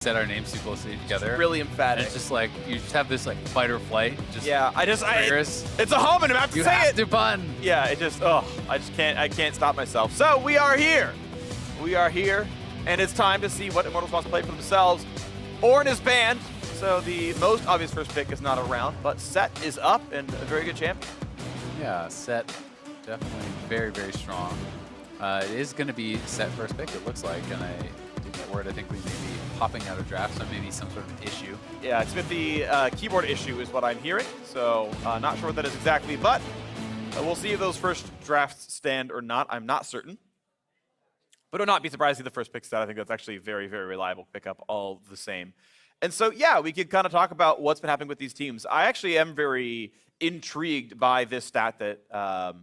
said our names too closely together. Really emphatic. And it's just like, you just have this like fight or flight. Just yeah, it's a homonym, I have to you say have it. to pun. Yeah, I can't stop myself. So we are here. We are here, and it's time to see what Immortals wants to play for themselves. Ornn is banned, so the most obvious first pick is not around, but Sett is up and a very good champion. Yeah, Sett definitely very, very strong. It is going to be Sett first pick, it looks like, and I did get word I think we may be popping out of draft, so maybe some sort of issue. Yeah, Xmithie keyboard issue is what I'm hearing, so not sure what that is exactly, but we'll see if those first drafts stand or not. I'm not certain. But I would not be surprised to see the first pick Sett. I think that's actually a very, very reliable pickup all the same. And so, yeah, we could kind of talk about what's been happening with these teams. I actually am very intrigued by this stat that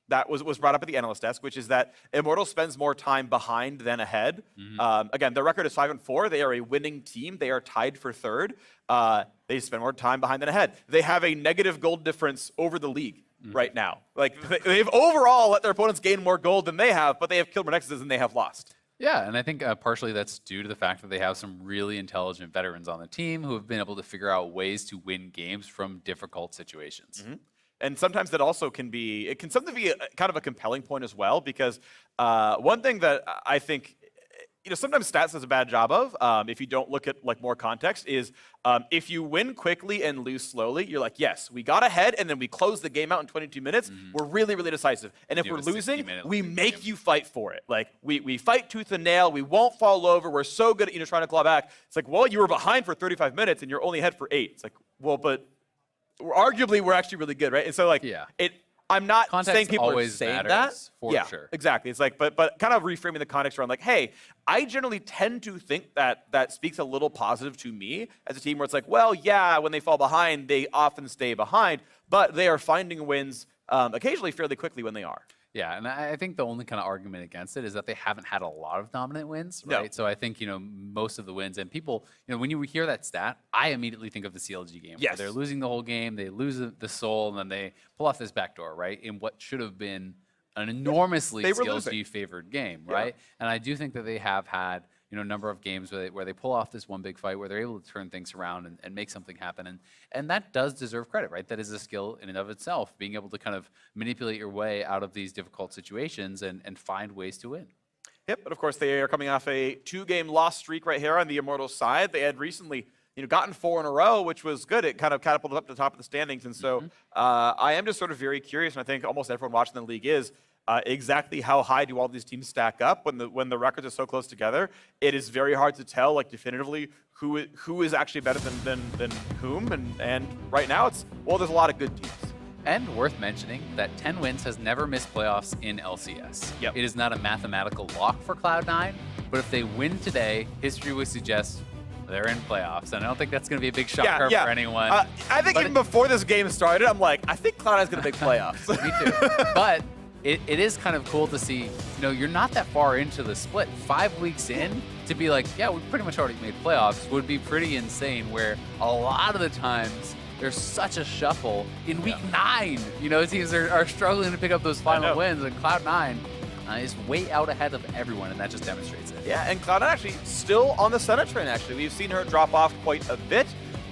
that was brought up at the analyst desk, which is that Immortals spends more time behind than ahead. Again, their record is 5-4. They are a winning team. They are tied for third. They spend more time behind than ahead. They have a negative gold difference over the league right now. Like, they've overall let their opponents gain more gold than they have, but they have killed more nexuses than they have lost. Yeah, and I think partially that's due to the fact that they have some really intelligent veterans on the team who have been able to figure out ways to win games from difficult situations. And sometimes that also can be, it can sometimes be kind of a compelling point as well, because one thing that I think, sometimes Stats does a bad job of, if you don't look at like more context, is if you win quickly and lose slowly, you're like, yes, we got ahead and then we closed the game out in 22 minutes. We're really, really decisive. And if we're losing, we make you fight for it. Like, we fight tooth and nail. We won't fall over. We're so good at trying to claw back. It's like, well, you were behind for 35 minutes and you're only ahead for 8. It's like, well, but arguably we're actually really good, right? And so like, I'm not saying people are saying that. For sure. Exactly. It's like, but kind of reframing the context around like, hey, I generally tend to think that speaks a little positive to me as a team where it's like, well, yeah, when they fall behind, they often stay behind, but they are finding wins occasionally fairly quickly when they are. Yeah, and I think the only kind of argument against it is that they haven't had a lot of dominant wins, right? No. So I think, most of the wins, and people, when you hear that stat, I immediately think of the CLG game. Yes. They're losing the whole game, they lose the soul, and then they pull off this backdoor, right? In what should have been an enormously CLG-favored game, right? And I do think that they have had, a number of games where they pull off this one big fight, where they're able to turn things around and make something happen. And that does deserve credit, right? That is a skill in and of itself, being able to kind of manipulate your way out of these difficult situations and find ways to win. Yep, but of course they are coming off a 2-game loss streak right here on the Immortals side. They had recently gotten 4 in a row, which was good. It kind of catapulted up to the top of the standings. And so I am just sort of very curious, and I think almost everyone watching the league is, exactly how high do all these teams stack up when the records are so close together. It is very hard to tell, like, definitively who is actually better than whom. And right now there's a lot of good teams. And worth mentioning that 10 wins has never missed playoffs in LCS. Yep. It is not a mathematical lock for Cloud9, but if they win today, history would suggest they're in playoffs. And I don't think that's going to be a big shocker for anyone. I think even before this game started, I'm like, I think Cloud9's going to make playoffs. Me too. But it is kind of cool to see, you're not that far into the split. 5 weeks in, to be like, yeah, we pretty much already made playoffs would be pretty insane, where a lot of the times there's such a shuffle. In week 9, teams are struggling to pick up those final wins, and Cloud9 is way out ahead of everyone, and that just demonstrates it. Yeah, and Cloud9 actually still on the Senna train, actually. We've seen her drop off quite a bit.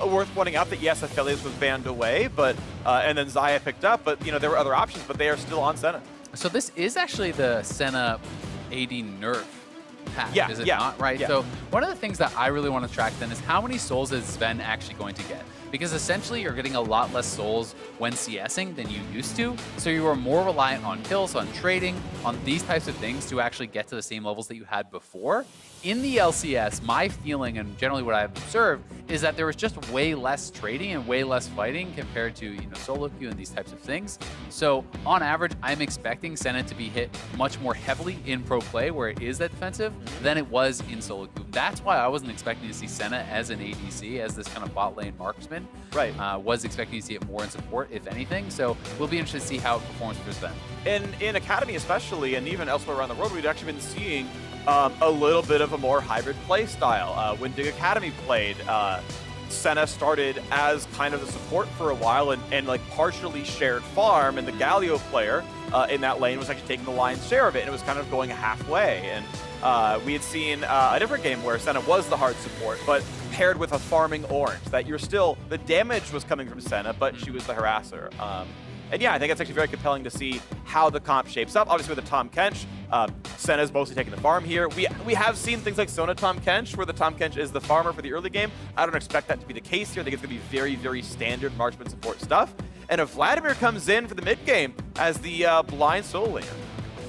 Worth pointing out that, yes, Aphelios was banned away, but and then Xayah picked up, but, there were other options, but they are still on Senna. So this is actually the Senna AD nerf pack, is it not? Right? Yeah. So one of the things that I really want to track then is how many souls is Zven actually going to get? Because essentially you're getting a lot less souls when CSing than you used to. So you are more reliant on kills, on trading, on these types of things to actually get to the same levels that you had before. In the LCS, my feeling, and generally what I've observed, is that there was just way less trading and way less fighting compared to solo queue and these types of things. So on average, I'm expecting Senna to be hit much more heavily in pro play, where it is that defensive, than it was in solo queue. That's why I wasn't expecting to see Senna as an ADC, as this kind of bot lane marksman. Right. Was expecting to see it more in support, if anything. So we'll be interested to see how it performs for Zven. In Academy especially, and even elsewhere around the world, we've actually been seeing a little bit of a more hybrid play style. When Dig Academy played, Senna started as kind of the support for a while and like partially shared farm, and the Galio player in that lane was actually taking the lion's share of it, and it was kind of going halfway. And we had seen a different game where Senna was the hard support, but paired with a farming orange, that you're still, the damage was coming from Senna, but she was the harasser. And yeah, I think it's actually very compelling to see how the comp shapes up. Obviously with the Tahm Kench, Senna's mostly taking the farm here. We have seen things like Sona Tahm Kench, where the Tahm Kench is the farmer for the early game. I don't expect that to be the case here. I think it's going to be very, very standard marksman support stuff. And if Vladimir comes in for the mid game as the blind solo laner.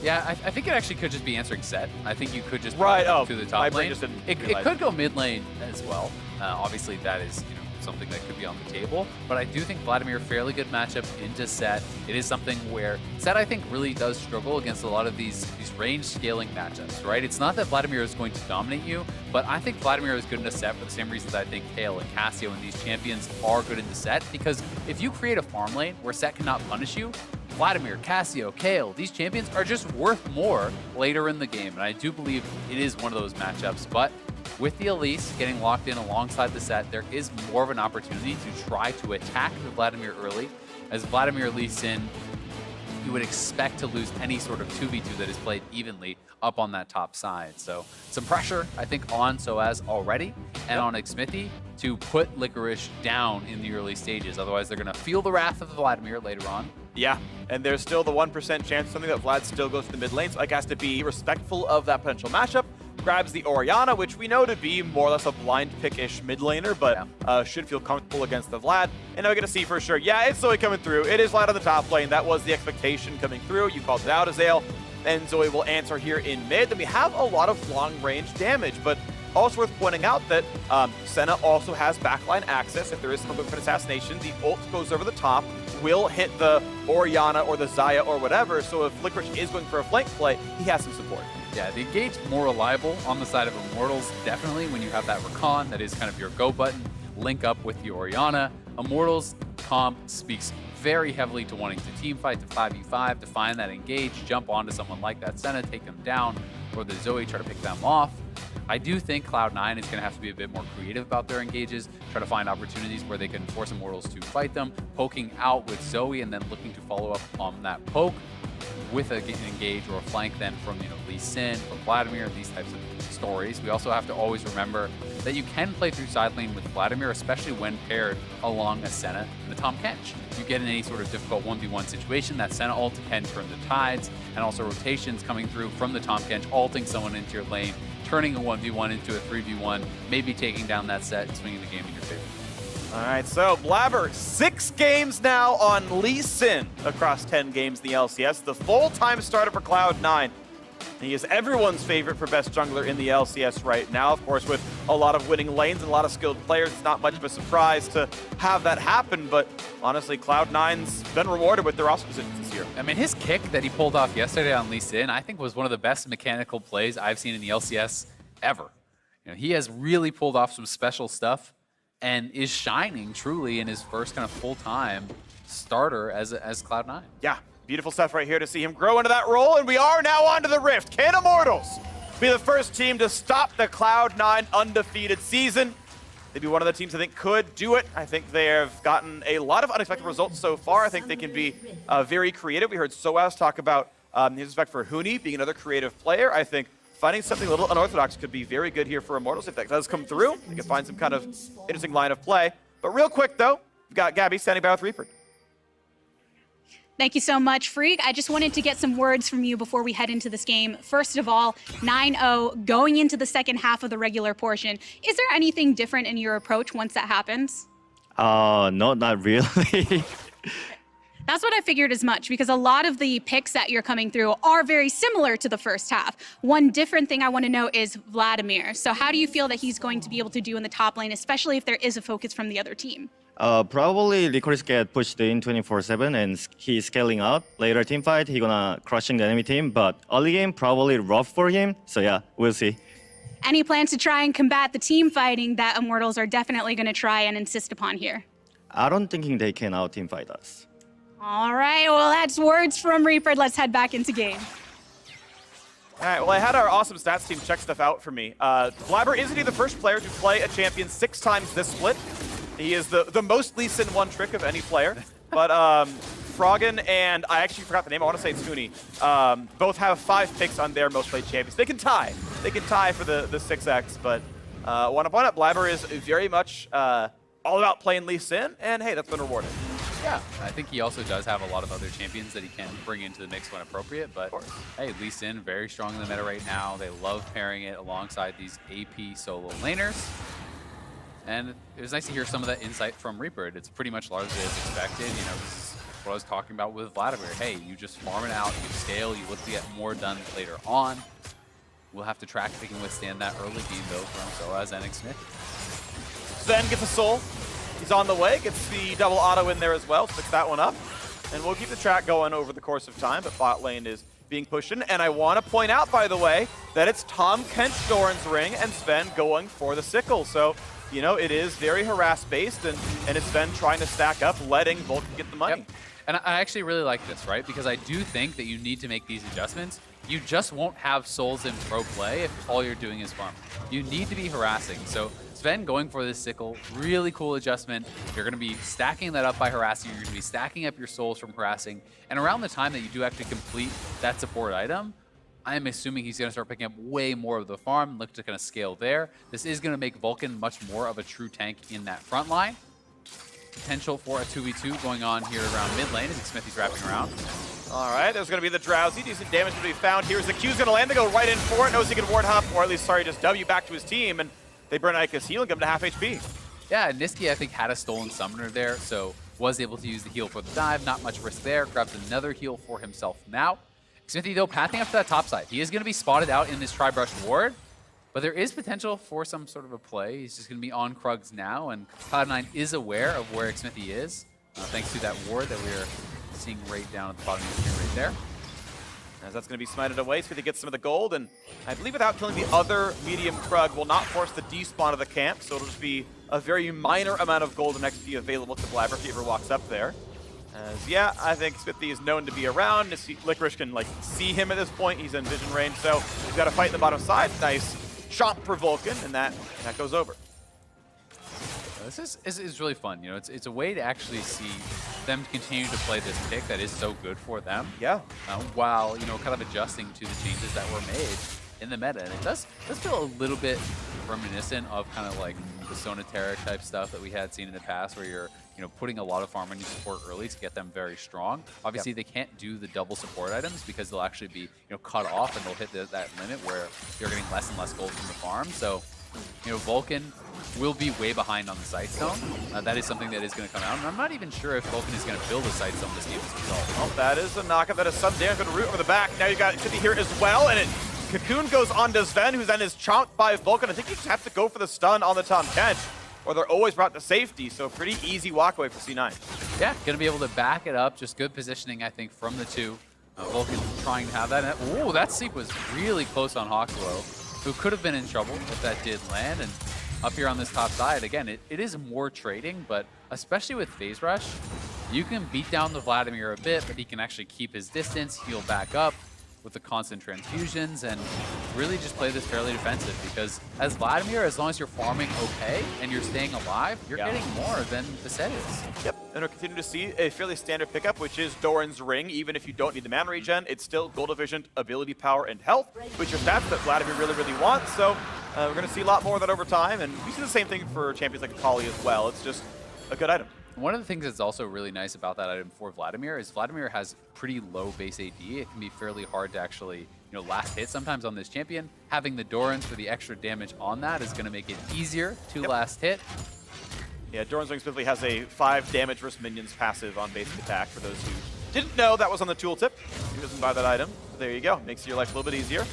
Yeah, I think it actually could just be answering Sett. I think you could just to the top my lane. just didn't It could go mid lane as well. Obviously, that is something that could be on the table. But I do think Vladimir, fairly good matchup into Sett. It is something where Sett, I think, really does struggle against a lot of these range scaling matchups, right? It's not that Vladimir is going to dominate you, but I think Vladimir is good into Sett for the same reasons I think Kale and Cassio and these champions are good into Sett. Because if you create a farm lane where Sett cannot punish you, Vladimir, Cassio, Kale, these champions are just worth more later in the game. And I do believe it is one of those matchups. But with the Elise getting locked in alongside the Sett, there is more of an opportunity to try to attack the Vladimir early. As Vladimir leads in, you would expect to lose any sort of 2v2 that is played evenly up on that top side. So some pressure, I think, on sOAZ already and on Xmithie to put Licorice down in the early stages. Otherwise, they're going to feel the wrath of Vladimir later on. Yeah, and there's still the 1% chance something that Vlad still goes to the mid lane, so like has to be respectful of that potential matchup. Grabs the Orianna, which we know to be more or less a blind pick-ish mid laner, but should feel comfortable against the Vlad. And now we're going to see for sure, yeah, it's Zoe coming through. It is Vlad on the top lane. That was the expectation coming through. You called it out, Xayah. And Zoe will answer here in mid. Then we have a lot of long-range damage, but also worth pointing out that Senna also has backline access. If there is some movement assassination, the ult goes over the top, will hit the Orianna or the Xayah or whatever. So if Licorice is going for a flank play, he has some support. Yeah, the engage more reliable on the side of Immortals, definitely when you have that Rakan, that is kind of your go button, link up with the Orianna. Immortals comp speaks very heavily to wanting to team fight, to 5v5, to find that engage, jump onto someone like that Senna, take them down, or the Zoe, try to pick them off. I do think Cloud9 is going to have to be a bit more creative about their engages, try to find opportunities where they can force Immortals to fight them, poking out with Zoe and then looking to follow up on that poke with an engage or a flank then from, Lee Sin, from Vladimir, these types of stories. We also have to always remember that you can play through side lane with Vladimir, especially when paired along a Senna and a Tahm Kench. You get in any sort of difficult 1v1 situation, that Senna ult can turn the tides, and also rotations coming through from the Tahm Kench, ulting someone into your lane, turning a 1v1 into a 3v1, maybe taking down that set and swinging the game in your favor. All right, so Blaber, 6 games now on Lee Sin across 10 games in the LCS. The full-time starter for Cloud9. He is everyone's favorite for best jungler in the LCS right now. Of course, with a lot of winning lanes and a lot of skilled players, it's not much of a surprise to have that happen. But honestly, Cloud9's been rewarded with their roster positions this year. I mean, his kick that he pulled off yesterday on Lee Sin, I think was one of the best mechanical plays I've seen in the LCS ever. He has really pulled off some special stuff and is shining truly in his first kind of full-time starter as Cloud9. Yeah, beautiful stuff right here to see him grow into that role, and we are now onto the Rift. Can Immortals be the first team to stop the Cloud9 undefeated season? They'd be one of the teams I think could do it. I think they have gotten a lot of unexpected results so far. I think they can be very creative. We heard sOAZ talk about his respect for Huni being another creative player. I think finding something a little unorthodox could be very good here for Immortals. If that does come through, they can find some kind of interesting line of play. But real quick, though, we've got Gabby standing by with Reaper. Thank you so much, Freak. I just wanted to get some words from you before we head into this game. First of all, 9-0 going into the second half of the regular portion. Is there anything different in your approach once that happens? No, not really. That's what I figured as much, because a lot of the picks that you're coming through are very similar to the first half. One different thing I want to know is Vladimir. So how do you feel that he's going to be able to do in the top lane, especially if there is a focus from the other team? Probably Licorice get pushed in 24/7 and he's scaling out. Later team fight, he gonna crushing the enemy team, but early game probably rough for him. So yeah, we'll see. Any plans to try and combat the team fighting that Immortals are definitely going to try and insist upon here? I don't think they can out team fight us. All right, well, that's words from Reaper. Let's head back into game. All right, well, I had our awesome stats team check stuff out for me. Blaber isn't he the first player to play a champion 6 times this split? He is the most Lee Sin one trick of any player. But Froggen and I actually forgot the name. I want to say it's Huni. Both have 5 picks on their most played champions. They can tie. They can tie for the 6x, but one opponent, Blaber, is very much all about playing Lee Sin, and hey, that's been rewarded. Yeah, I think he also does have a lot of other champions that he can bring into the mix when appropriate, but hey, Lee Sin, very strong in the meta right now. They love pairing it alongside these AP solo laners. And it was nice to hear some of that insight from Reaper. It's pretty much largely as expected. You know, this is what I was talking about with Vladimir. Hey, you just farm it out, you scale, you look to get more done later on. We'll have to track if he can withstand that early game, though, from sOAZ and Xmithie. Zven gets a soul. He's on the way, gets the double auto in there as well, so picks that one up. And we'll keep the track going over the course of time, but bot lane is being pushed in. And I want to point out, by the way, that it's Tahm, Kench, Doran's ring, and Zven going for the sickle. So, you know, it is very harass-based, and it's Zven trying to stack up, letting Vulcan get the money. Yep. And I actually really like this, right? Because I do think that you need to make these adjustments. You just won't have souls in pro play if all you're doing is farm. You need to be harassing. So Zven going for this sickle, really cool adjustment. You're going to be stacking that up by harassing. You're going to be stacking up your souls from harassing. And around the time that you do actually complete that support item, I'm assuming he's going to start picking up way more of the farm and look to kind of scale there. This is going to make Vulcan much more of a true tank in that front line. Potential for a 2v2 going on here around mid lane as Xmithie's wrapping around. All right, there's going to be the Drowsy. Decent damage to be found. Here's the Q's going to land. They go right in for it. Knows he can ward hop, or at least, sorry, just W back to his team. And they burn Eika's healing him to half HP. Yeah, Nisqy, I think, had a stolen summoner there, so was able to use the heal for the dive. Not much risk there. Grabs another heal for himself now. Xmithie, though, pathing up to that top side. He is going to be spotted out in this Tri-Brush ward, but there is potential for some sort of a play. He's just going to be on Krugs now, and Cloud9 is aware of where Xmithie is, thanks to that ward that we are seeing right down at the bottom of the screen right there. As that's going to be smited away, Xmithie gets some of the gold, and I believe without killing the other medium Krug will not force the despawn of the camp, so it'll just be a very minor amount of gold and XP available to Blaber if he ever walks up there. As, yeah, I think Xmithie is known to be around. Licorice can, like, see him at this point. He's in vision range, so he's got to fight in the bottom side. Nice chomp for Vulcan, and that goes over. This is really fun. You know, it's a way to actually see them continue to play this pick that is so good for them. Yeah. While, you know, kind of adjusting to the changes that were made in the meta. And it does feel a little bit reminiscent of kind of like the Sonatera type stuff that we had seen in the past, where you're, you know, putting a lot of farm on your support early to get them very strong. Obviously, they can't do the double support items because they'll actually be, you know, cut off, and they'll hit that limit where you're getting less and less gold from the farm. So, you know, Vulcan will be way behind on the Sightstone. That is something that is going to come out. And I'm not even sure if Vulcan is going to build a Sightstone this game as a result. Well, that is a knockup. That is some damage to root over the back. Now you got Xmithie here as well, and Cocoon goes on to Zven, who then is chomped by Vulcan. I think you just have to go for the stun on the Tahm Kench, or they're always brought to safety. So pretty easy walkaway for C9. Yeah, going to be able to back it up. Just good positioning, I think, from the two. Vulcan trying to have that. Ooh, that seep was really close on Hakuho, who could have been in trouble if that did land. And up here on this top side, again, it is more trading, but especially with Phase Rush, you can beat down the Vladimir a bit, but he can actually keep his distance, heal back up with the constant transfusions, and really just play this fairly defensive, because as Vladimir, as long as you're farming okay and you're staying alive, you're getting more than the Sett is. Yep, and we're continuing to see a fairly standard pickup, which is Doran's Ring. Even if you don't need the mana regen, it's still gold efficient, ability, power, and health, which are stats that Vladimir really, really wants. So we're going to see a lot more of that over time, and we see the same thing for champions like Akali as well. It's just a good item. One of the things that's also really nice about that item for Vladimir is Vladimir has pretty low base AD. It can be fairly hard to actually, you know, last hit sometimes on this champion. Having the Doran's for the extra damage on that is going to make it easier to last hit. Yeah, Doran's Ring specifically has a 5 damage versus minions passive on basic attack, for those who didn't know that was on the tooltip. Who doesn't buy that item? But there you go. Makes your life a little bit easier.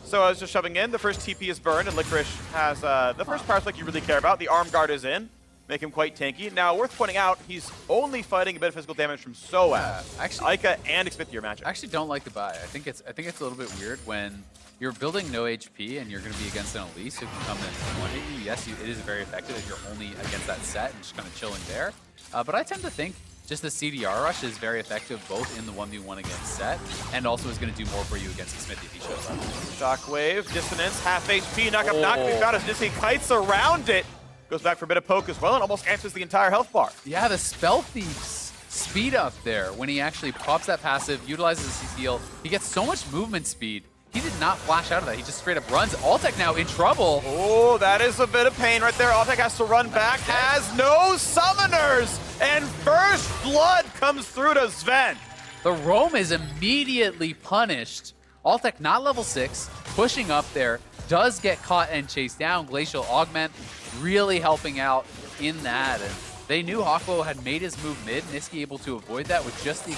So I was just shoving in. The first TP is burned, and Licorice has the first power spike you really care about. The arm guard is in. Make him quite tanky. Now, worth pointing out, he's only fighting a bit of physical damage from sOAZ. Actually, Eika and Xmithie are matching. I actually don't like the buy. I think it's a little bit weird when you're building no HP and you're going to be against an Elise who can come in and one hit you. Yes, it is very effective if you're only against that Sett and just kind of chilling there. But I tend to think just the CDR rush is very effective both in the 1v1 against Sett and also is going to do more for you against Xmithie if he shows up. Shockwave, Dissonance, half HP, knock up, knock. We've got as Nisqy kites around it. Goes back for a bit of poke as well and almost answers the entire health bar. Yeah, the Spell Thieves speed up there when he actually pops that passive, utilizes his heal. He gets so much movement speed. He did not flash out of that. He just straight up runs. Altec now in trouble. Oh, that is a bit of pain right there. Altec has to run back, has no summoners, and first blood comes through to Zven. The roam is immediately punished. Altec not level 6, pushing up there, does get caught and chased down. Glacial Augment really helping out in that. And they knew Hakuho had made his move mid. Nisqy able to avoid that with just the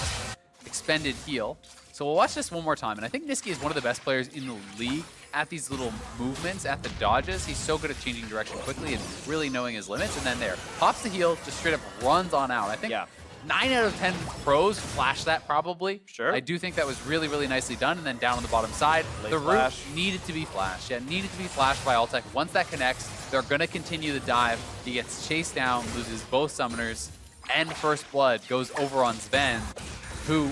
expended heal. So we'll watch this one more time. And I think Nisqy is one of the best players in the league at these little movements, at the dodges. He's so good at changing direction quickly and really knowing his limits. And then there, pops the heal, just straight up runs on out. I think 9 out of 10 pros flash that probably. Sure. I do think that was really, really nicely done. And then down on the bottom side, the root needed to be flashed. Yeah, needed to be flashed by Altec. Once that connects, they're going to continue the dive. He gets chased down, loses both summoners, and first blood goes over on Zven, who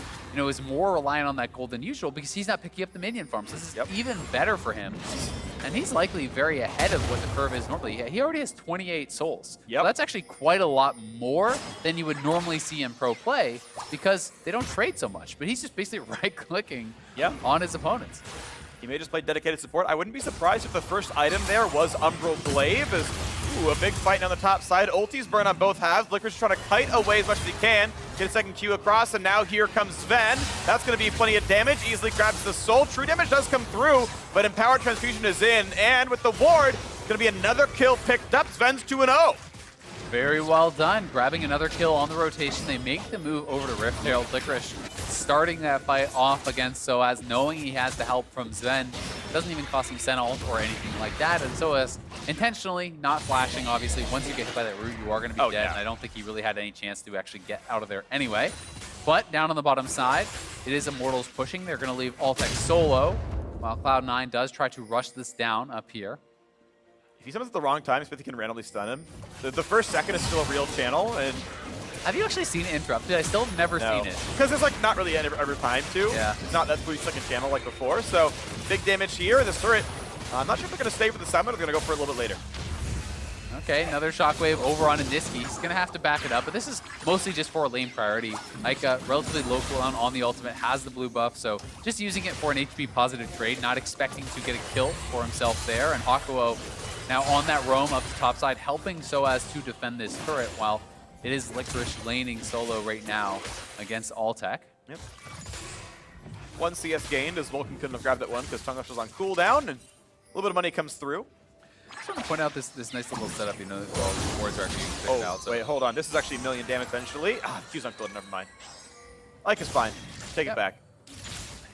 is more reliant on that gold than usual because he's not picking up the minion farms. This is even better for him. And he's likely very ahead of what the curve is normally. He already has 28 souls. So that's actually quite a lot more than you would normally see in pro play because they don't trade so much. But he's just basically right-clicking on his opponents. He may just play dedicated support. I wouldn't be surprised if the first item there was Umbral Glaive. A big fight on the top side. Ultis burn on both halves. Licorice trying to kite away as much as he can. Get a second Q across, and now here comes Zven. That's going to be plenty of damage. Easily grabs the soul. True damage does come through, but Empowered Transfusion is in. And with the ward, going to be another kill picked up. Sven's 2-0. Very well done. Grabbing another kill on the rotation. They make the move over to Rift Herald. Licorice starting that fight off against sOAZ, knowing he has the help from Zven. Doesn't even cost him Senna ult or anything like that. And sOAZ intentionally not flashing, obviously. Once you get hit by that root, you are going to be dead. And I don't think he really had any chance to actually get out of there anyway. But down on the bottom side, it is Immortals pushing. They're going to leave Altec solo, while Cloud9 does try to rush this down up here. If he summons at the wrong time, Xmithie can randomly stun him. The first second is still a real channel, and have you actually seen it interrupted? I still have never seen it. Because there's like not really every time to. Yeah. It's not that second channel like before. So big damage here. This turret, I'm not sure if they're going to stay for the summon or they're going to go for it a little bit later. Okay, another shockwave over on a Nisqy. He's going to have to back it up, but this is mostly just for a lane priority. Eika, relatively low cooldown on the ultimate, has the blue buff, so just using it for an HP positive trade, not expecting to get a kill for himself there. And Hakuho now on that roam up to topside, helping sOAZ to defend this turret, while it is Licorice laning solo right now against Altec. Yep. 1 CS gained as Vulcan couldn't have grabbed that one because Tongue was on cooldown, and a little bit of money comes through. I just want to point out this nice little setup, well, the wards are actually picked out. So. Wait, hold on. This is actually 1 million damage eventually. Q's on cooldown, never mind. Ike is fine. Take it back.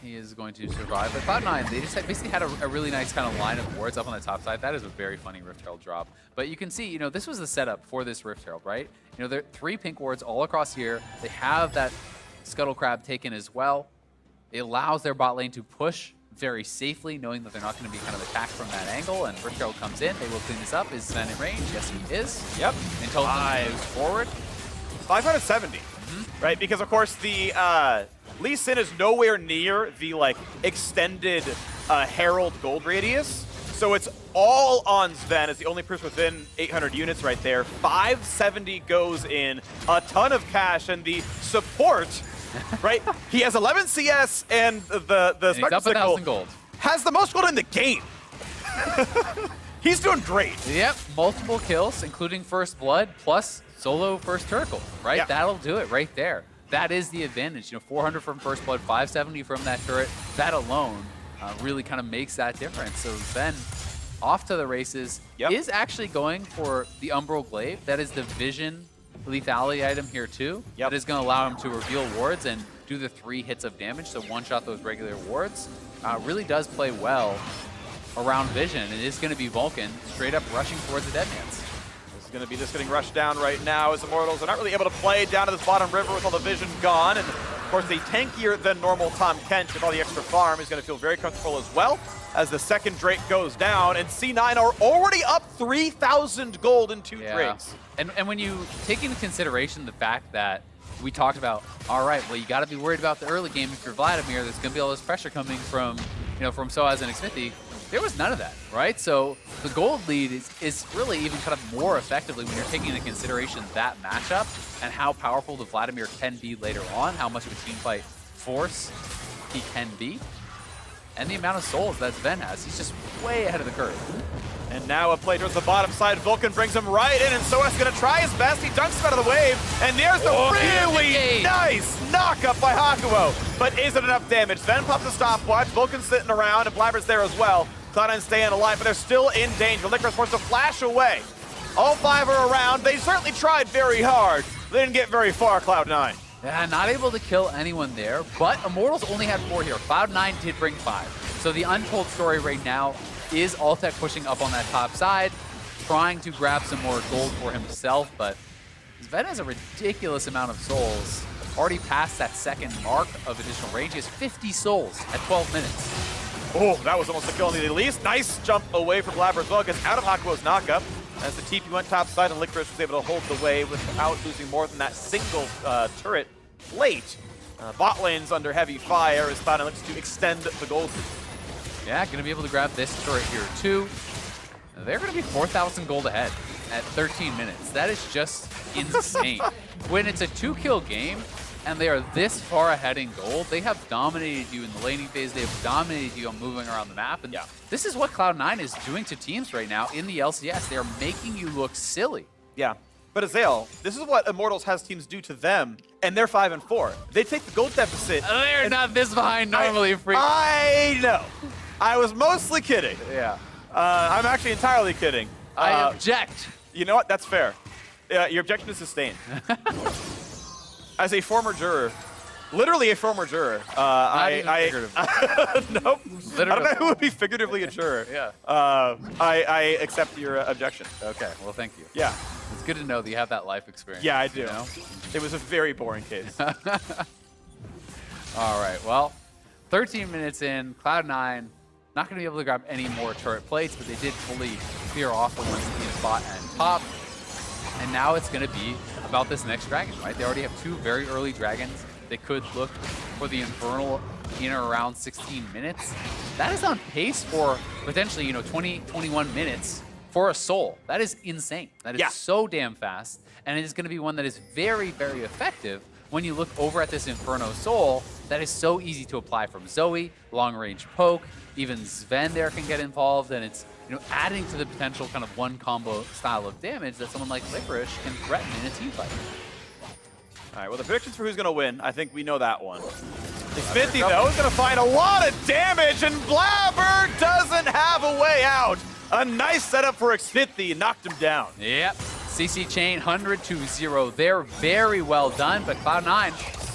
He is going to survive. But Cloud9, they just basically had a really nice kind of line of wards up on the top side. That is a very funny Rift Herald drop. But you can see, this was the setup for this Rift Herald, right? There are 3 pink wards all across here. They have that Scuttle Crab taken as well. It allows their bot lane to push very safely, knowing that they're not going to be kind of attacked from that angle. And Rift Herald comes in. They will clean this up. Is Zven in range? Yes, he is. Yep. Until he moves forward. 570. Right? Because, of course, the Lee Sin is nowhere near the extended Herald gold radius. So it's all on Zven as the only person within 800 units right there. 570 goes in, a ton of cash, and the support, right? He has 11 CS, and the He's up 1,000 gold. Has the most gold in the game. He's doing great. Yep, multiple kills, including first blood, plus solo first turtle, right? Yeah. That'll do it right there. That is the advantage. 400 from first blood, 570 from that turret. That alone really kind of makes that difference. So Zven off to the races. Is actually going for the Umbral Glaive. That is the vision lethality item here too. That is going to allow him to reveal wards and do the 3 hits of damage. So one-shot those regular wards. Really does play well around vision. And it is going to be Vulcan straight up rushing towards the Dead Man's. Is going to be just getting rushed down right now as Immortals are not really able to play down to this bottom river with all the vision gone. And of course, the tankier than normal Tahm Kench with all the extra farm is going to feel very comfortable as well as the second Drake goes down. And C9 are already up 3,000 gold in 2 Drakes. And when you take into consideration the fact that we talked about, all right, well, you got to be worried about the early game if you're Vladimir. There's going to be all this pressure coming from, from sOAZ and Xmithie. there was none of that, right? So the gold lead is really even kind of more effectively when you're taking into consideration that matchup and how powerful the Vladimir can be later on, how much of a teamfight force he can be, and the amount of souls that Zven has. He's just way ahead of the curve. And now a play towards the bottom side. Vulcan brings him right in, and sOAZ gonna try his best. He dunks him out of the wave, and there's the really nice knock-up by Hakuho. But is it enough damage? Zven pops a stopwatch. Vulcan's sitting around, and Blaber's there as well. Cloud9 staying alive, but they're still in danger. Licorice forced to flash away. All 5 are around. They certainly tried very hard. They didn't get very far, Cloud9. Yeah, not able to kill anyone there, but Immortals only had 4 here. Cloud9 did bring 5. So the untold story right now is Altec pushing up on that top side, trying to grab some more gold for himself, but Zven has a ridiculous amount of souls. Already past that second mark of additional range. He has 50 souls at 12 minutes. Oh, that was almost a kill on the Elise. Nice jump away from Blaber as well. Gets out of Hakuho's knockup as the TP went top side, and Licorice was able to hold the way without losing more than that single turret late. Bot lane's under heavy fire as Cloud9 looks to extend the gold lead. Yeah, going to be able to grab this turret here too. They're going to be 4,000 gold ahead at 13 minutes. That is just insane. When it's a 2-kill game and they are this far ahead in gold, they have dominated you in the laning phase. They have dominated you on moving around the map. And this is what Cloud9 is doing to teams right now in the LCS. They are making you look silly. Yeah. But Xayah, this is what Immortals has teams do to them, and they're 5-4. They take the gold deficit. They're not this behind normally, Freak. I know. I was mostly kidding. Yeah. I'm actually entirely kidding. I object. You know what? That's fair. Your objection is sustained. As a former juror, literally a former juror, Nope. I don't know who would be figuratively a juror. Yeah. I accept your objection. Okay, well, thank you. Yeah. It's good to know that you have that life experience. Yeah, I do. You know? It was a very boring case. All right, well, 13 minutes in, Cloud9 not going to be able to grab any more turret plates, but they did fully clear off the ones in bot and top. And now it's going to be about this next dragon, right? They already have 2 very early dragons. They could look for the Infernal in or around 16 minutes. That is on pace for potentially, 20, 21 minutes for a soul. That is insane. That is so damn fast. And it is going to be one that is very, very effective when you look over at this Inferno Soul that is so easy to apply from Zoe, long-range poke, even Zven there can get involved, and it's adding to the potential kind of one combo style of damage that someone like Licorice can threaten in a team fight. All right, well, the predictions for who's going to win, I think we know that one. Xmithie, though, is going to find a lot of damage, and Blaber doesn't have a way out. A nice setup for Xmithie, knocked him down. Yep, CC chain 100-0 there, very well done, but Cloud9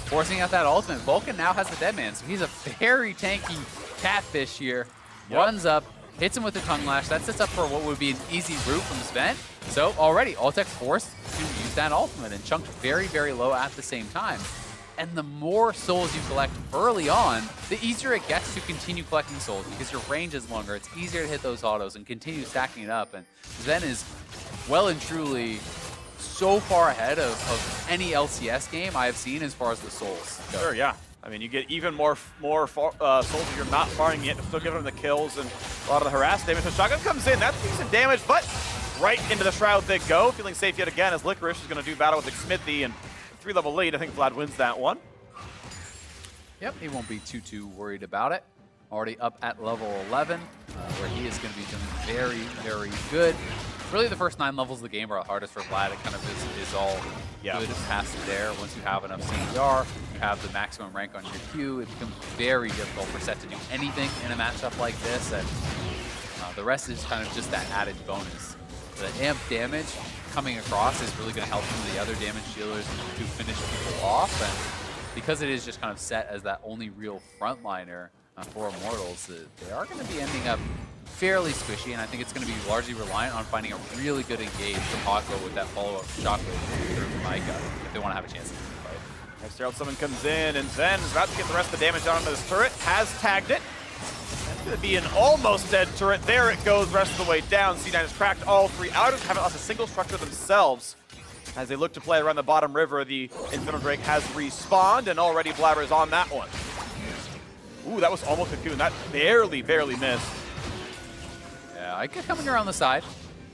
forcing out that ultimate. Vulcan now has the dead man, so he's a very tanky catfish here. Runs up, hits him with the tongue lash. That sets up for what would be an easy route from Zven. So already, Altec forced to use that ultimate and chunked very, very low at the same time. And the more souls you collect early on, the easier it gets to continue collecting souls because your range is longer. It's easier to hit those autos and continue stacking it up. And Zven is well and truly so far ahead of any LCS game I have seen as far as the souls go. Sure, yeah. I mean, you get even more souls if you're not firing yet, still giving them the kills and a lot of the harass damage. When Shotgun comes in, that's decent damage, but right into the Shroud they go. Feeling safe yet again as Licorice is going to do battle with Xmithie, and 3-level lead. I think Vlad wins that one. Yep, he won't be too worried about it. Already up at level 11, where he is going to be doing very, very good. Really, the first 9 levels of the game are the hardest for Vlad. It kind of is all good past there. Once you have enough CDR, you have the maximum rank on your queue, it becomes very difficult for Sett to do anything in a matchup like this. And the rest is kind of just that added bonus. The amp damage coming across is really going to help some of the other damage dealers to finish people off. And because it is just kind of Sett as that only real frontliner for Immortals, they are going to be ending up fairly squishy, and I think it's going to be largely reliant on finding a really good engage from Hakuho with that follow-up shockwave from Eika if they want to have a chance to fight. Next Herald Summon comes in, and Zen is about to get the rest of the damage down onto this turret, has tagged it. That's going to be an almost dead turret. There it goes, rest of the way down. C9 has cracked all 3 outers, haven't lost a single structure themselves. As they look to play around the bottom river, the Inferno Drake has respawned, and already Blaber is on that one. Ooh, that was almost a cocoon. That barely missed. Yeah, Eika coming around the side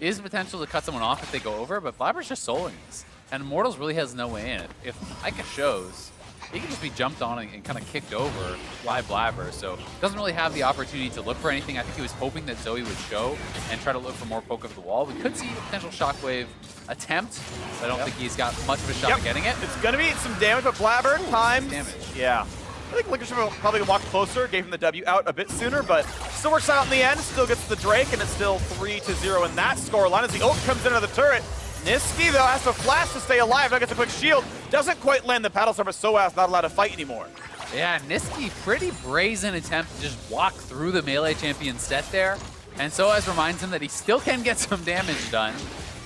is potential to cut someone off if they go over, but Blaber's just soloing this. And Immortals really has no way in. If Eika shows, he can just be jumped on and kind of kicked over by Blaber, so doesn't really have the opportunity to look for anything. I think he was hoping that Zoe would show and try to look for more poke of the wall. We could see a potential shockwave attempt, but I don't think he's got much of a shot at getting it. It's going to be some damage, but Blaber times. Damage. Yeah. I think Licorice will probably walk closer, gave him the W out a bit sooner, but still works out in the end, still gets the Drake, and it's still 3-0 in that scoreline as the ult comes into the turret. Nisqy, though, has to flash to stay alive. Now gets a quick shield. Doesn't quite land the paddle surface, sOAZ not allowed to fight anymore. Yeah, Nisqy, pretty brazen attempt to just walk through the melee champion Sett there. And sOAZ reminds him that he still can get some damage done.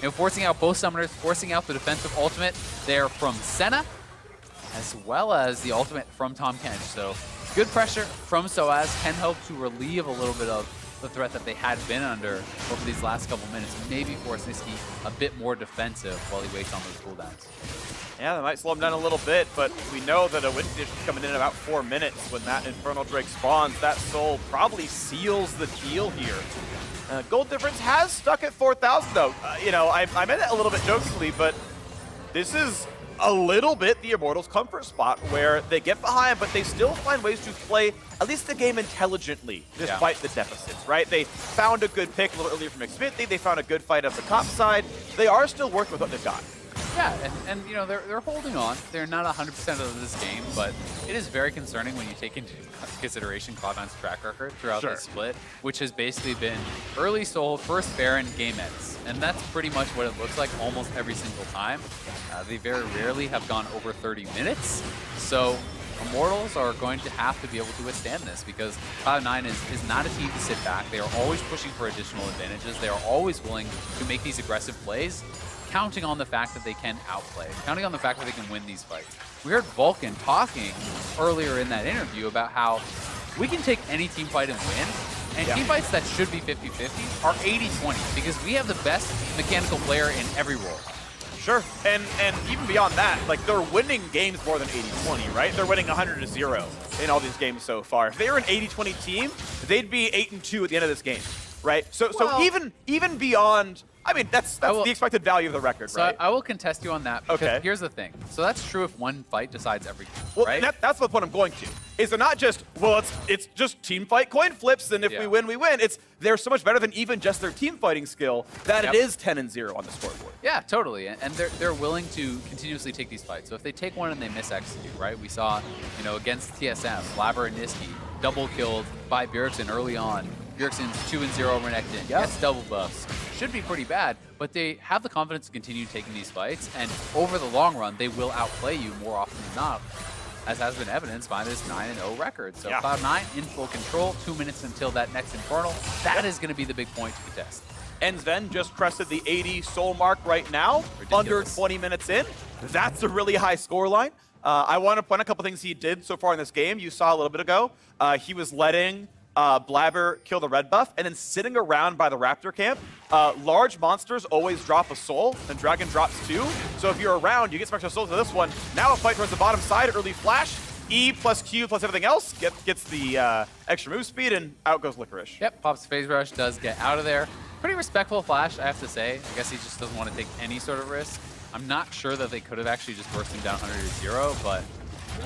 You know, forcing out both summoners, forcing out the defensive ultimate there from Senna, as well as the ultimate from Tahm Kench. So good pressure from sOAZ can help to relieve a little bit of the threat that they had been under over these last couple minutes. Maybe force Nisqy a bit more defensive while he waits on those cooldowns. Yeah, that might slow him down a little bit, but we know that a wind condition is coming in about 4 minutes when that Infernal Drake spawns. That soul probably seals the deal here. Gold difference has stuck at 4,000 though. You know, I meant it a little bit jokingly, but this is a little bit the Immortals' comfort spot where they get behind, but they still find ways to play at least the game intelligently despite the deficits, right? They found a good pick a little earlier from Xmithie. They found a good fight of the top side. They are still working with what they've got. Yeah, and you know, they're holding on. They're not 100% of this game, but it is very concerning when you take into consideration Cloud9's track record throughout this split, which has basically been early soul, first Baron, game ends. And that's pretty much what it looks like almost every single time. They very rarely have gone over 30 minutes. So Immortals are going to have to be able to withstand this because Cloud9 is not a team to sit back. They are always pushing for additional advantages. They are always willing to make these aggressive plays, counting on the fact that they can outplay, counting on the fact that they can win these fights. We heard Vulcan talking earlier in that interview about how we can take any team fight and win, and team fights that should be 50-50 are 80-20 because we have the best mechanical player in every role. Sure, and even beyond that, like they're winning games more than 80-20, right? They're winning 100-0 in all these games so far. If they were an 80-20 team, they'd be 8-2 at the end of this game, right? So even beyond, I mean, that's the expected value of the record, right? So I will contest you on that because here's the thing. So that's true if one fight decides everything, right? And that's the point I'm going to. Is they're not just, well, it's just team fight coin flips, and if we win, we win. They're so much better than even just their team fighting skill that it is 10-0 on the scoreboard. Yeah, totally. And they're willing to continuously take these fights. So if they take one and they miss execute, right? We saw, you know, against TSM, Blaber and Nisqy double killed by Bjergsen early on. Bjergsen's 2-0 Renekton, gets double buffs. Should be pretty bad, but they have the confidence to continue taking these fights, and over the long run, they will outplay you more often than not, as has been evidenced by this 9-0 record. So Cloud9 in full control, 2 minutes until that next Infernal. That is going to be the big point to contest. And Zven just crested the 80 soul mark right now, under 20 minutes in. That's a really high score line. I want to point a couple things he did so far in this game. You saw a little bit ago, he was letting Blaber kill the red buff, and then sitting around by the Raptor camp. Large monsters always drop a soul, and Dragon drops 2. So if you're around, you get some extra souls to this one. Now a fight towards the bottom side, early flash. E plus Q plus everything else gets the extra move speed, and out goes Licorice. Yep, pops phase rush, does get out of there. Pretty respectful flash, I have to say. I guess he just doesn't want to take any sort of risk. I'm not sure that they could have actually just burst him down 100-0, but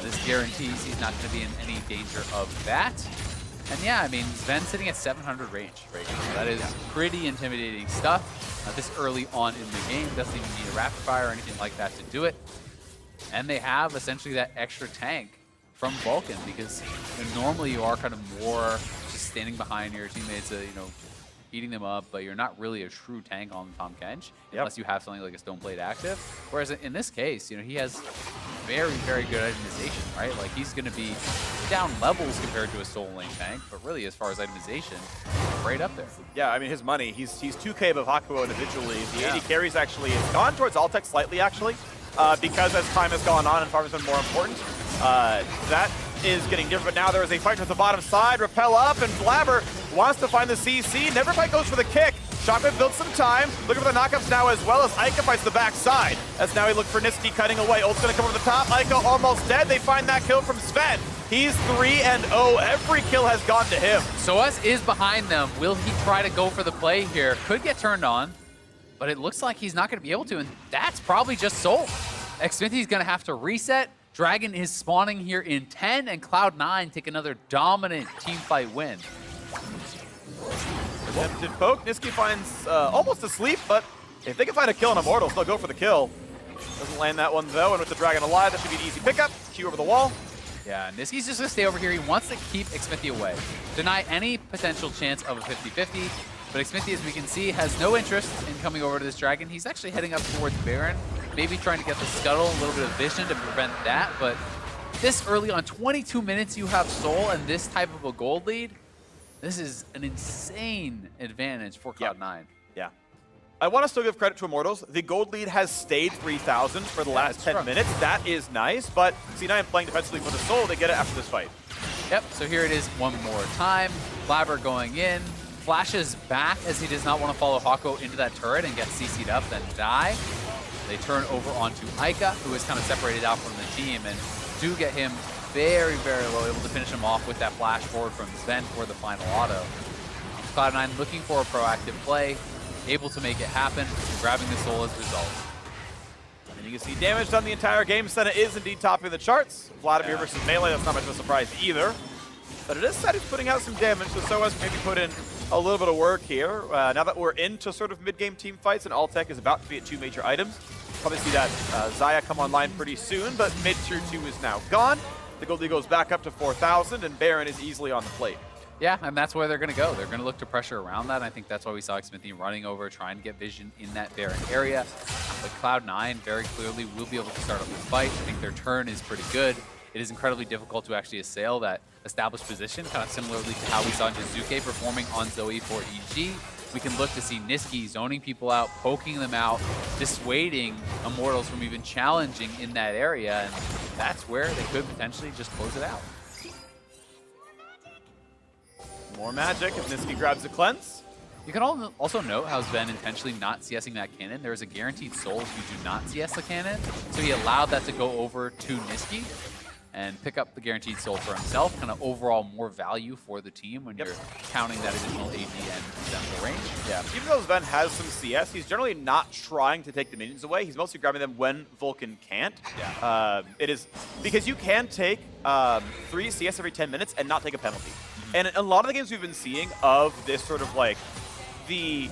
this guarantees he's not going to be in any danger of that. And yeah, I mean, Zven sitting at 700 range right now. That is pretty intimidating stuff. This early on in the game, doesn't even need a rapid fire or anything like that to do it. And they have essentially that extra tank from Vulcan because normally you are kind of more just standing behind your teammates, you know, eating them up, but you're not really a true tank on Tahm Kench unless you have something like a Stone Blade active. Whereas in this case, you know, he has very, very good itemization, right? Like he's going to be down levels compared to a Soul Lane tank, but really as far as itemization, right up there. Yeah, I mean his money, he's 2K above Hakuho individually. The 80 carries actually, it's gone towards Altec slightly actually, because as time has gone on and farm has been more important. That is getting different, but now there is a fight towards the bottom side. Rappel up, and Blaber wants to find the CC. Never quite goes for the kick. Shockwave builds some time. Looking for the knockups now as well as Eika fights the backside. As now he looks for Nisqy cutting away. Ult's gonna come over the top. Eika almost dead. They find that kill from Zven. He's 3-0. Every kill has gone to him. sOAZ is behind them. Will he try to go for the play here? Could get turned on, but it looks like he's not going to be able to, and that's probably just sold. Xmithie's going to have to reset. Dragon is spawning here in 10, and Cloud9 take another dominant team fight win. Attempted poke. Nisqy finds almost asleep, but if they can find a kill on Immortals, they'll go for the kill. Doesn't land that one though, and with the Dragon alive, that should be an easy pickup. Q over the wall. Yeah, Nisqy's just going to stay over here. He wants to keep Xmithie away. Deny any potential chance of a 50-50, but Xmithie, as we can see, has no interest in coming over to this Dragon. He's actually heading up towards Baron, maybe trying to get the scuttle, a little bit of vision to prevent that, but this early on, 22 minutes you have Soul and this type of a gold lead, this is an insane advantage for Cloud9. Yeah. I want to still give credit to Immortals. The gold lead has stayed 3,000 for the last 10 minutes. That is nice, but C9 playing defensively for the Soul, they get it after this fight. Yep, so here it is one more time. Blaber going in, flashes back as he does not want to follow Hakuho into that turret and get CC'd up, then die. They turn over onto Eika, who is kind of separated out from the team, and do get him very, very low, able to finish him off with that flash forward from Zven for the final auto. Cloud9 looking for a proactive play, able to make it happen, grabbing the soul as a result. And you can see damage done the entire game. Senna is indeed topping the charts. Vladimir versus Melee, that's not much of a surprise either. But it is Sett who's putting out some damage, so sOAZ maybe put in a little bit of work here. Now that we're into sort of mid-game team fights and Altec is about to be at 2 major items, probably see that Xayah come online pretty soon, but mid-tier 2 is now gone. The gold lead goes back up to 4,000, and Baron is easily on the plate. Yeah, and that's where they're going to go. They're going to look to pressure around that. I think that's why we saw Xmithie running over, trying to get vision in that Baron area. But Cloud9 very clearly will be able to start up this fight. I think their turn is pretty good. It is incredibly difficult to actually assail that established position, kind of similarly to how we saw Jizuke performing on Zoe for EG. We can look to see Nisqy zoning people out, poking them out, dissuading Immortals from even challenging in that area, and that's where they could potentially just close it out. More magic if Nisqy grabs a cleanse. You can also note how Zven intentionally not CSing that cannon. There is a guaranteed soul if you do not CS the cannon, so he allowed that to go over to Nisqy and pick up the guaranteed soul for himself, kind of overall more value for the team when you're counting that additional AD and central range. Yeah, even though Zven has some CS, he's generally not trying to take the minions away. He's mostly grabbing them when Vulcan can't. Yeah. It is because you can take 3 CS every 10 minutes and not take a penalty. And a lot of the games we've been seeing of this sort of like the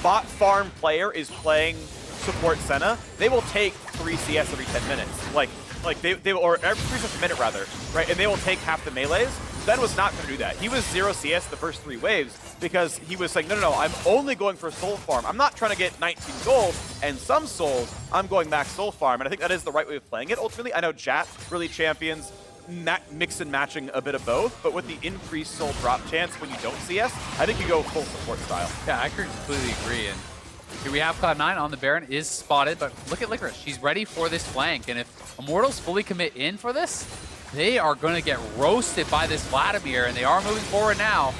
bot farm player is playing support Senna, they will take 3 CS every 10 minutes. Like they will, or every 3 CS a minute rather, right? And they will take half the melees. Zven was not going to do that. He was 0 CS the first 3 waves because he was saying, no, I'm only going for soul farm. I'm not trying to get 19 gold and some souls. I'm going max soul farm. And I think that is the right way of playing it ultimately. I know Jat really champions mix and matching a bit of both, but with the increased soul drop chance when you don't CS, I think you go full support style. Yeah, I completely agree. And here we have Cloud9 on the Baron, is spotted, but look at Licorice. She's ready for this flank, and if Immortals fully commit in for this, they are going to get roasted by this Vladimir, and they are moving forward now.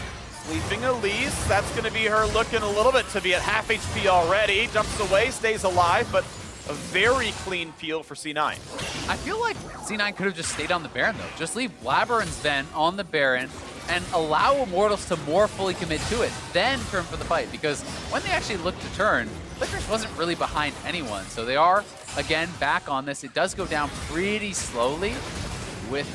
Sleeping Elise, that's going to be her looking a little bit to be at half HP already. Jumps away, stays alive, but a very clean peel for C9. I feel like C9 could have just stayed on the Baron, though. Just leave Blaber and Zven on the Baron and allow Immortals to more fully commit to it, then turn for the fight. Because when they actually look to turn, Licorice wasn't really behind anyone. So they are, again, back on this. It does go down pretty slowly with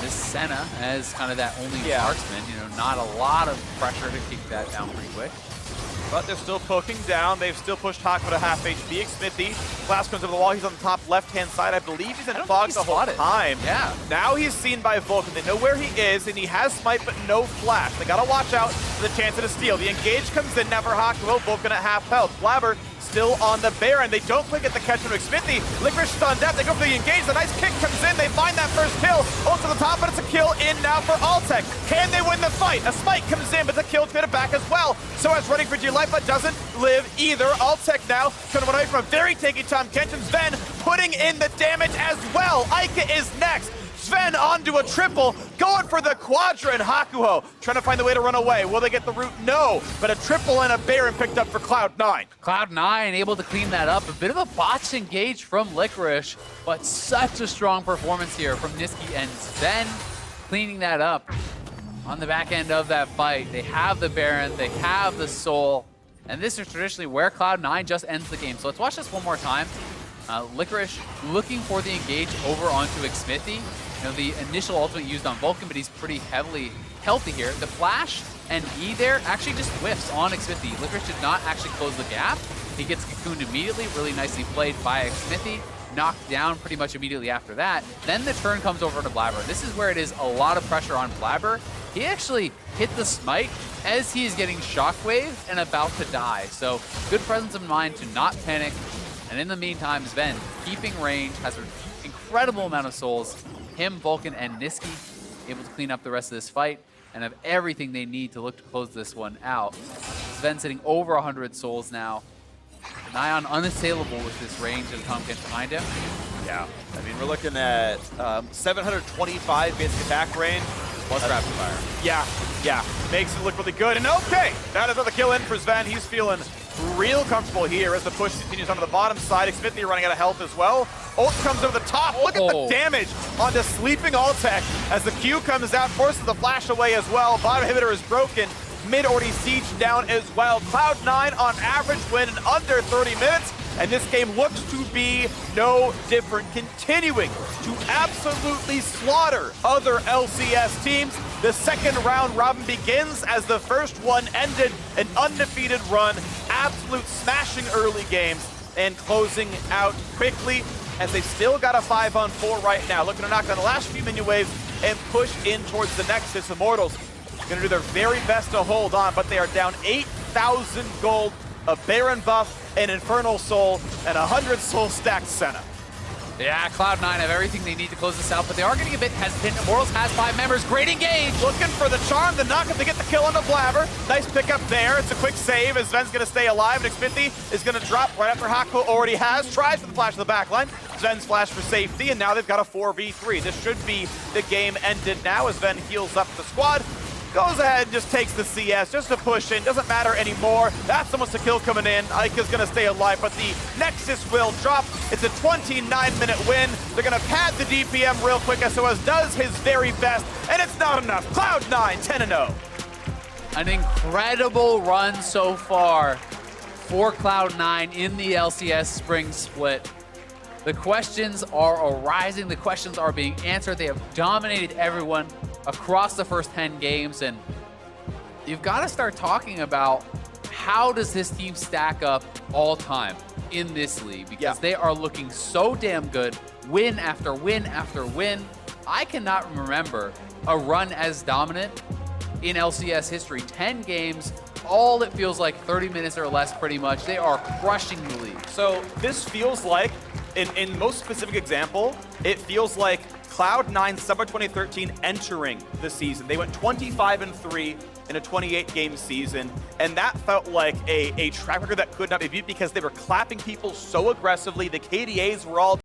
this Senna as kind of that only marksman. You know, not a lot of pressure to kick that down pretty quick. But they're still poking down. They've still pushed Hakuho to half HP. Xmithie, Blast comes over the wall. He's on the top left-hand side. I believe he's in fog the whole time. Yeah. Now he's seen by Vulcan. They know where he is, and he has smite, but no flash. They gotta watch out for the chance of a steal. The engage comes in now for Hakuho. Vulcan at half health. Blaber still on the Baron. They don't quite get the catch from Xmithie. Licorice stunned out. They go for the engage. The nice kick comes in. They find that first kill. Ult to the top, but it's a kill in now for Altec. Can they win the fight? A smite comes in, but the kill to get it back as well. sOAZ running for G life, but doesn't live either. Altec now going to run away from a very tanky Tahm. Kench and Zven putting in the damage as well. Eika is next. Zven onto a triple, going for the quadra, and Hakuho trying to find the way to run away. Will they get the root? No, but a triple and a Baron picked up for Cloud9. Cloud9 able to clean that up. A bit of a botch engage from Licorice, but such a strong performance here from Nisqy and Zven. cleaning that up on the back end of that fight. They have the Baron, they have the Soul, and this is traditionally where Cloud9 just ends the game. So let's watch this one more time. Licorice looking for the engage over onto Xmithie. You know, the initial ultimate used on Vulcan, but he's pretty heavily healthy here. The flash and E there actually just whiffs on Xmithie. Licorice did not actually close the gap. He gets cocooned immediately, really nicely played by Xmithie. Knocked down pretty much immediately after that. Then the turn comes over to Blaber. This is where it is a lot of pressure on Blaber. He actually hit the smite as he is getting shockwave and about to die. So good presence of mind to not panic. And in the meantime, Zven keeping range, has an incredible amount of souls. Him, Vulcan, and Nisqy able to clean up the rest of this fight and have everything they need to look to close this one out. Zven sitting over 100 souls now. Nion unassailable with this range and Tahm Kench behind him. Yeah, I mean, we're looking at 725 basic attack range. Plus rapid fire. Yeah, makes it look really good. And okay, that is another kill in for Zven. He's feeling real comfortable here as the push continues onto the bottom side. Xmithie running out of health as well. Ult comes over the top. Look at the damage onto sleeping Altec as the Q comes out, forces the flash away as well. Bottom inhibitor is broken. Mid already siege down as well. Cloud9 on average win in under 30 minutes. And this game looks to be no different, continuing to absolutely slaughter other LCS teams. The second round robin begins as the first one ended an undefeated run, absolute smashing early games, and closing out quickly as they still got a 5-on-4 right now. Looking to knock down the last few minion waves and push in towards the Nexus. Immortals gonna do their very best to hold on, but they are down 8,000 gold, a Baron buff, an Infernal Soul, and 100 soul stacked Senna. Yeah, Cloud9 have everything they need to close this out, but they are getting a bit hesitant. Immortals has 5 members. Great engage. Looking for the charm, the knock-up to get the kill on the Blaber. Nice pickup there. It's a quick save as Zven's going to stay alive, and Xmithie is going to drop right after Hakuho already has. Tries for the flash in the backline. Zven's flash for safety, and now they've got a 4v3. This should be the game ended now as Zven heals up the squad. Goes ahead and just takes the CS just to push in. Doesn't matter anymore. That's almost a kill coming in. Eika's going to stay alive, but the Nexus will drop. It's a 29-minute win. They're going to pad the DPM real quick as sOAZ does his very best, and it's not enough. Cloud9, 10-0. An incredible run so far for Cloud9 in the LCS spring split. The questions are arising. The questions are being answered. They have dominated everyone across the first 10 games, and you've got to start talking about how does this team stack up all time in this league, because they are looking so damn good, win after win after win. I cannot remember a run as dominant in LCS history. 10 games, all it feels like 30 minutes or less pretty much. They are crushing the league. So this feels like, in most specific example, it feels like Cloud9 summer 2013 entering the season. They went 25-3 in a 28-game season, and that felt like a track record that could not be beat because they were clapping people so aggressively. The KDAs were all